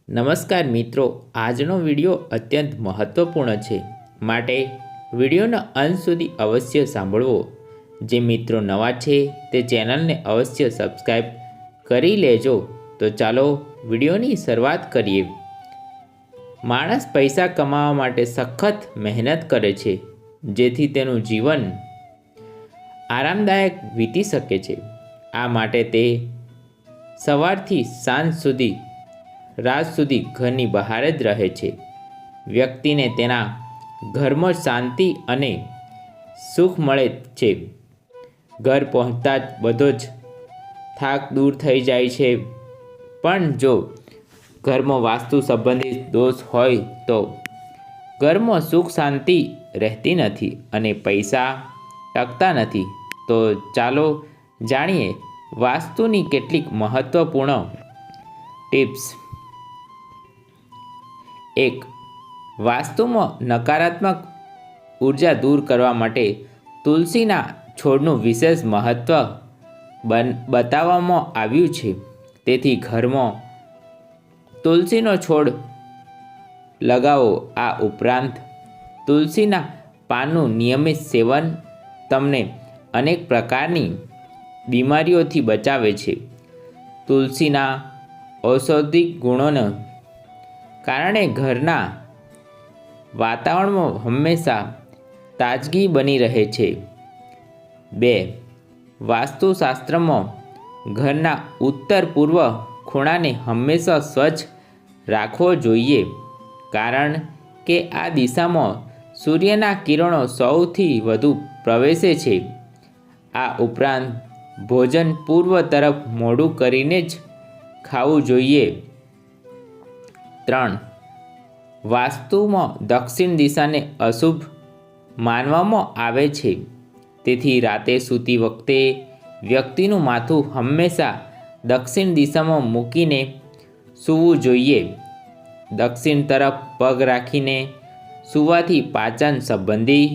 નમસ્કાર મિત્રો, આજનો વિડીયો અત્યંત મહત્ત્વપૂર્ણ છે, માટે વિડીયોના અંત સુધી અવશ્ય સાંભળવો। જે મિત્રો નવા છે તે ચેનલને અવશ્ય સબસ્ક્રાઈબ કરી લેજો। તો ચાલો વિડીયોની શરૂઆત કરીએ। માણસ પૈસા કમાવા માટે સખત મહેનત કરે છે, જેથી તેનું જીવન આરામદાયક વીતી શકે છે। આ માટે તે સવારથી સાંજ સુધી રાત સુધી ઘરની બહાર જ રહે છે। વ્યક્તિને તેના ઘરમાં શાંતિ અને સુખ મળે છે। ઘર પહોંચતા જ બધો જ થાક દૂર થઈ જાય છે। પણ જો ઘરમાં વાસ્તુ સંબંધિત દોષ હોય તો ઘરમાં સુખ શાંતિ રહેતી નથી અને પૈસા ટકતા નથી। તો ચાલો જાણીએ વાસ્તુની કેટલીક મહત્ત્વપૂર્ણ ટિપ્સ। 1. વાસ્તુમાં નકારાત્મક ઉર્જા દૂર કરવા માટે તુલસીના છોડનું વિશેષ મહત્ત્વ બતાવવામાં આવ્યું છે। તેથી ઘરમાં તુલસીનો છોડ લગાવો। આ ઉપરાંત તુલસીના પાનનું નિયમિત સેવન તમને અનેક પ્રકારની બીમારીઓથી બચાવે છે। તુલસીના ઔષધિક ગુણોને કારણે ઘરના વાતાવરણમાં હંમેશા તાજગી બની રહે છે। 2. વાસ્તુશાસ્ત્રમાં ઘરના ઉત્તર પૂર્વ ખૂણાને હંમેશા સ્વચ્છ રાખવો જોઈએ, કારણ કે આ દિશામાં સૂર્યના કિરણો સૌથી વધુ પ્રવેશે છે। આ ઉપરાંત ભોજન પૂર્વ તરફ મોઢું કરીને જ ખાવું જોઈએ। 3. વાસ્તુમાં દક્ષિણ દિશાને અશુભ માનવામાં આવે છે, તેથી રાતે સૂતી વખતે વ્યક્તિનું માથું હંમેશા દક્ષિણ દિશામાં મૂકીને સૂવું જોઈએ। દક્ષિણ તરફ પગ રાખીને સૂવાથી પાચન સંબંધી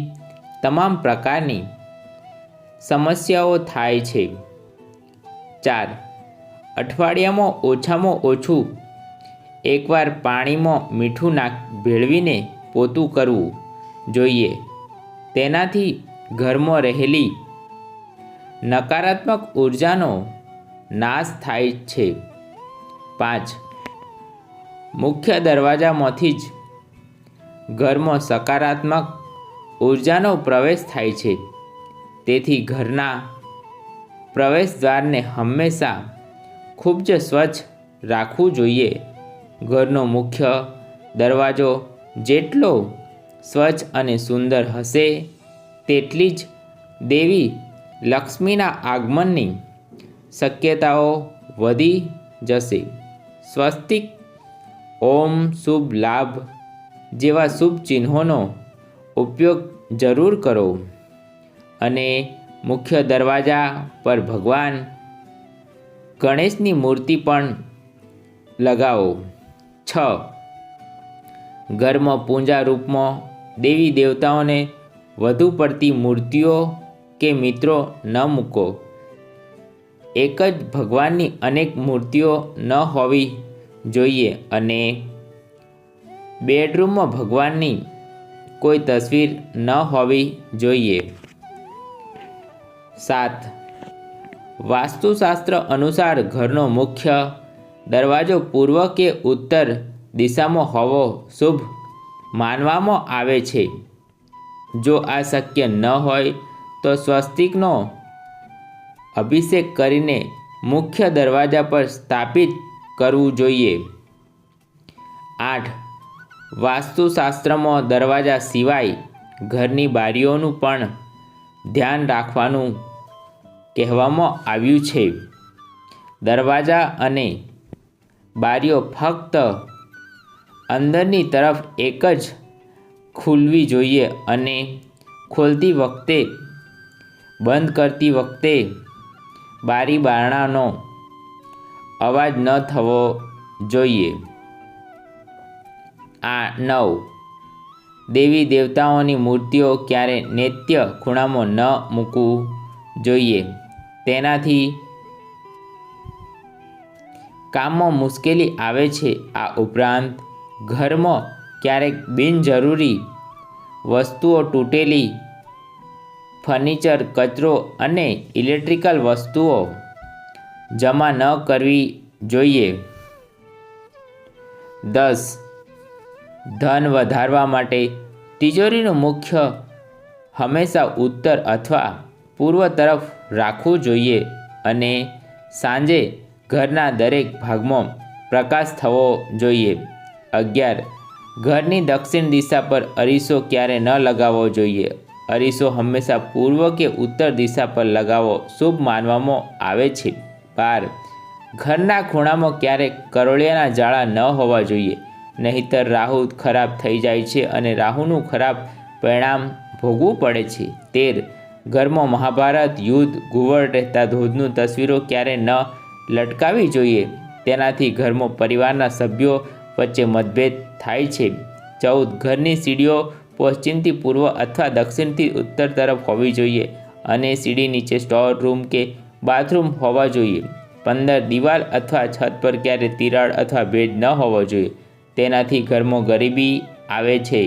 તમામ પ્રકારની સમસ્યાઓ થાય છે। 4. અઠવાડિયામાં ઓછામાં ઓછું એકવાર પાણીમાં મીઠું ભેળવીને પોતું કરવું જોઈએ। તેનાથી ઘરમાં રહેલી નકારાત્મક ઉર્જાનો નાશ થાય છે। 5. મુખ્ય દરવાજામાંથી જ ઘરમાં સકારાત્મક ઉર્જાનો પ્રવેશ થાય છે, તેથી ઘરના પ્રવેશદ્વારને હંમેશા ખૂબ જ સ્વચ્છ રાખવું જોઈએ। ઘરનો મુખ્ય દરવાજો જેટલો સ્વચ્છ અને સુંદર હશે, તેટલી જ દેવી લક્ષ્મીના આગમનની શક્યતાઓ વધી જશે। સ્વસ્તિક, ઓમ, શુભ લાભ જેવા શુભ ચિહ્નોનો ઉપયોગ જરૂર કરો અને મુખ્ય દરવાજા પર ભગવાન ગણેશની મૂર્તિ પણ લગાવો। 6. ઘરમાં પૂજા રૂપમાં દેવી દેવતાઓને વધુ પડતી મૂર્તિઓ કે મિત્રો ન મૂકો। એક જ ભગવાનની અનેક મૂર્તિઓ ન હોવી જોઈએ અને બેડરૂમમાં ભગવાનની કોઈ તસવીર ન હોવી જોઈએ। 7. વાસ્તુશાસ્ત્ર અનુસાર ઘરનો મુખ્ય દરવાજો પૂર્વ કે ઉત્તર દિશામાં હોવો શુભ માનવામાં આવે છે। જો આ શક્ય ન હોય તો સ્વસ્તિકનો અભિષેક કરીને મુખ્ય દરવાજા પર સ્થાપિત કરવું જોઈએ। 8. વાસ્તુશાસ્ત્રમાં દરવાજા સિવાય ઘરની બારીઓનું પણ ધ્યાન રાખવાનું કહેવામાં આવ્યું છે। દરવાજા અને બારીઓ ફક્ત અંદરની તરફ એક જ ખુલવી જોઈએ અને ખોલતી વખતે બંધ કરતી વખતે બારી બારણાનો અવાજ ન થવો જોઈએ। 9. દેવી દેવતાઓની મૂર્તિઓ ક્યારે નૈત્ય ખૂણામાં ન મૂકવું જોઈએ। તેનાથી કામમાં મુશ્કેલી આવે છે. આ ઉપરાંત ઘરમાં ક્યારેક બિનજરૂરી વસ્તુઓ, તૂટેલી ફર્નિચર, કચરો અને ઇલેક્ટ્રિકલ વસ્તુઓ જમા ન કરવી જોઈએ. 10. ધન વધારવા માટે તિજોરીનું મુખ્ય હંમેશા ઉત્તર અથવા પૂર્વ તરફ રાખવું જોઈએ અને સાંજે ઘરના દરેક ભાગમાં પ્રકાશ થવો જોઈએ. 11. ઘરની દક્ષિણ દિશા પર અરીસો ક્યારે ન લગાવવો જોઈએ. અરીસો હંમેશા પૂર્વ કે ઉત્તર દિશા પર લગાવવો શુભ માનવામાં આવે છે. 12. ઘરના ખૂણામાં ક્યારેક કરોળિયાના જાળા ન હોવા જોઈએ, નહીંતર રાહુ ખરાબ થઈ જાય છે અને રાહુનું ખરાબ પરિણામ ભોગવવું પડે છે. 13. ઘરમાં મહાભારત યુદ્ધ, ઘુવડ રહેતા ધોધનું તસવીરો ક્યારે ન લટકાવવી જોઈએ. તેનાથી ઘરમાં પરિવારના સભ્યો વચ્ચે મતભેદ થાય છે. 14. ઘરની સીડીઓ પશ્ચિમથી પૂર્વ અથવા દક્ષિણથી ઉત્તર તરફ હોવી જોઈએ અને સીડી નીચે સ્ટોર રૂમ કે બાથરૂમ હોવા જોઈએ. 15. દિવાલ અથવા છત પર ક્યારે તિરાડ અથવા ભેદ ન હોવો જોઈએ. તેનાથી ઘરમાં ગરીબી આવે છે.